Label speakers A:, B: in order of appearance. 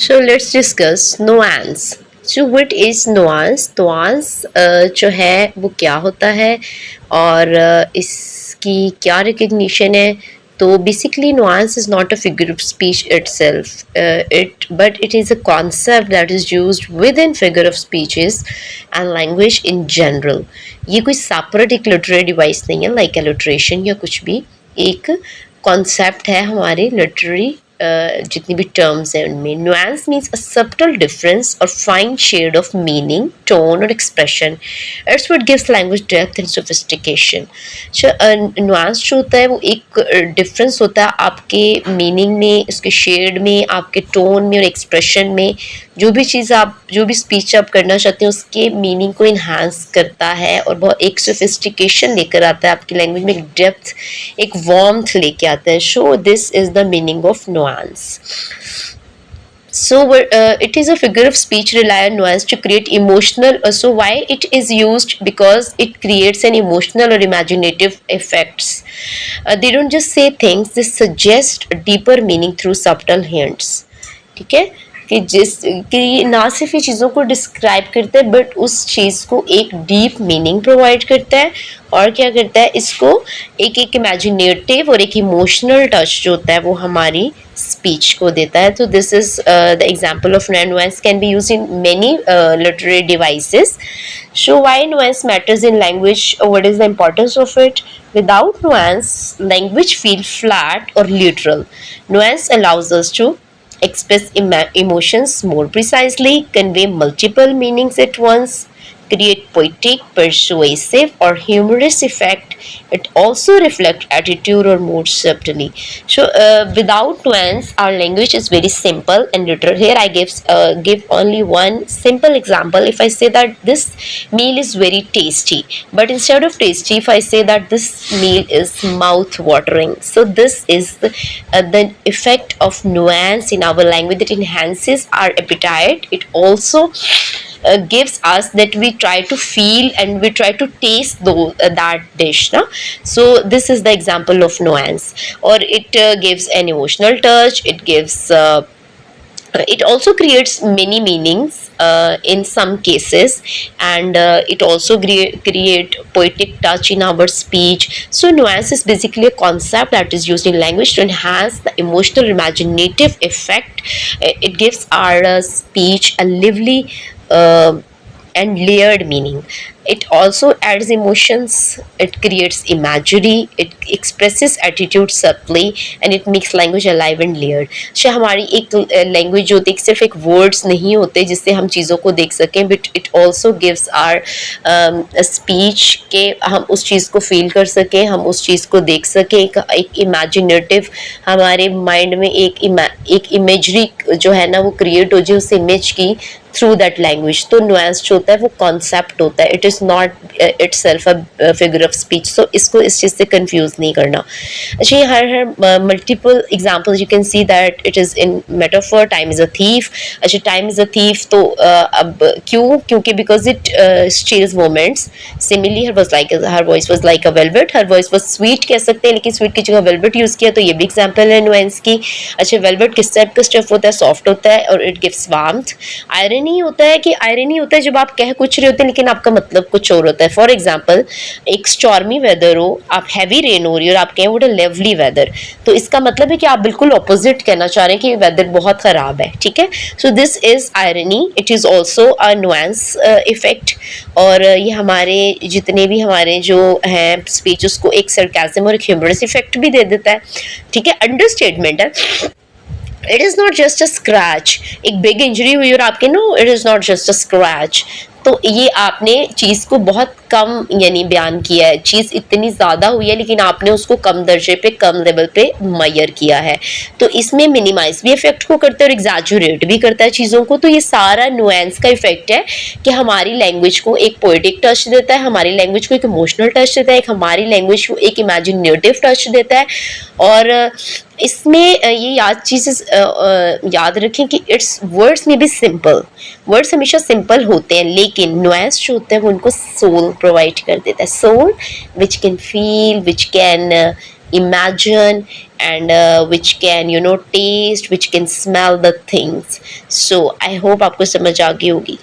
A: So let's discuss nuance. So what is nuance? Nuance जो है वो क्या होता है और इसकी क्या recognition है? तो basically nuance is not a figure of speech itself, but it is a concept that is used within figure of speeches and language in general. ये कोई separate एक literary device नहीं है like alliteration या कुछ भी, एक concept है हमारे literary जितनी भी टर्म्स हैं उनमें. Nuance means a subtle difference और fine shade of meaning, tone और expression. It's what gives language depth and sophistication. Nuance जो होता है वो एक डिफरेंस होता है आपके मीनिंग में, उसके शेड में, आपके टोन में और एक्सप्रेशन में. जो भी चीज़ आप, जो भी स्पीच आप करना चाहते हैं उसके मीनिंग को इन्हांस करता है और बहुत एक सोफिस्टिकेशन लेकर आता है आपकी लैंग्वेज में, एक डेप्थ, एक वार्मथ लेके आता है. So this is the meaning of nuance. So it is a figure of speech rely on nuance to create emotional. So why it is used? Because it creates an emotional or imaginative effects. They don't just say things; they suggest a deeper meaning through subtle hints. ठीक है कि कि ना सिर्फ ये चीज़ों को describe करता है बट उस चीज़ को एक डीप मीनिंग प्रोवाइड करता है और क्या करता है, इसको एक इमेजिनेटिव और एक इमोशनल टच जो होता है वो हमारी स्पीच को देता है. तो this is the example of nuance can be used in many literary devices. So why nuance matters in language, what is the importance of it? Without nuance, language feels flat or literal. Nuance allows us to express emotions more precisely, convey multiple meanings at once, create poetic, persuasive, or humorous effect. It also reflects attitude or mood subtly. So, without nuance, our language is very simple and literal. Here, I give only one simple example. If I say that this meal is very tasty, but instead of tasty, if I say that this meal is mouth-watering, so this is the effect of nuance in our language that enhances our appetite. It also gives us that we try to feel and we try to taste that dish. Na? So this is the example of nuance. Or it gives an emotional touch. It also creates many meanings in some cases, and it also create poetic touch in our speech. So nuance is basically a concept that is used in language to enhance the emotional imaginative effect. It gives our speech a lively and layered meaning. It also adds emotions, it creates imagery, it expresses attitude subtly, and it makes language alive and layered. अच्छा, हमारी एक language होती है, सिर्फ एक words नहीं होते जिससे हम चीज़ों को देख सकें, but it also gives our speech के हम उस चीज़ को फील कर सकें, हम उस चीज़ को देख सकें, एक इमेजिनेटिव हमारे माइंड में एक इमेजरी जो है ना वो क्रिएट हो जाए उस इमेज की थ्रू दैट लैंग्वेज. तो नुआंस जो होता है वो कॉन्सेप्ट होता है, it is not itself a figure of speech. So इसको इस चीज़ से कंफ्यूज नहीं करना. अच्छा, ये हर multiple examples you can see that it is in metaphor. Time is a thief. अच्छा, टाइम इज़ अ थीफ तो अब क्योंकि because it steals moments. Similarly her voice was like a velvet. Her voice was sweet कह सकते हैं, लेकिन sweet की जगह वेलवेट यूज़ किया, तो ये भी एग्जाम्पल है नुआंस की. अच्छा, वेलवेट किस टाइप का स्टफ होता है? सॉफ्ट होता है और इट गिव्स वार्मथ. आयरनी होता है जब आप कह कुछ रहे होते हैं लेकिन आपका मतलब कुछ और होता है. फॉर एग्जाम्पल, एक स्टॉर्मी वेदर हो, आप हैवी रेन हो रही है और आप कहें वो लवली वेदर, तो इसका मतलब है कि आप बिल्कुल ऑपोजिट कहना चाह रहे हैं कि वेदर बहुत खराब है. ठीक है, so this is irony. It is also a nuance effect. और ये हमारे जितने भी हमारे जो हैं स्पीच उसको एक सरकाज़म और एक ह्यूमरस इफेक्ट भी दे देता है. ठीक है, अंडरस्टेटमेंट है. It is not just a scratch. एक बिग इंजरी हुई और आपके no, it is not just a scratch. तो ये आपने चीज़ को बहुत कम यानी बयान किया है, चीज़ इतनी ज़्यादा हुई है लेकिन आपने उसको कम दर्जे पे, कम लेवल पे मयर किया है. तो इसमें मिनिमाइज भी इफेक्ट को करता है और एग्जैजुरेट भी करता है चीज़ों को. तो ये सारा नुआंस का इफेक्ट है कि हमारी लैंग्वेज को एक पोएटिक टच देता है, हमारी लैंग्वेज को एक इमोशनल टच देता है, हमारी लैंग्वेज को एक इमेजिनेटिव टच देता है. और इसमें ये याद रखें कि इट्स वर्ड्स में भी सिंपल, वर्ड्स हमेशा सिंपल होते हैं, लेकिन नुआंस जो होता है वो उनको सोल प्रोवाइड कर देता है. Soul which can feel, which can imagine, and which can taste, which can smell the things. So I hope आपको समझ आ गई होगी.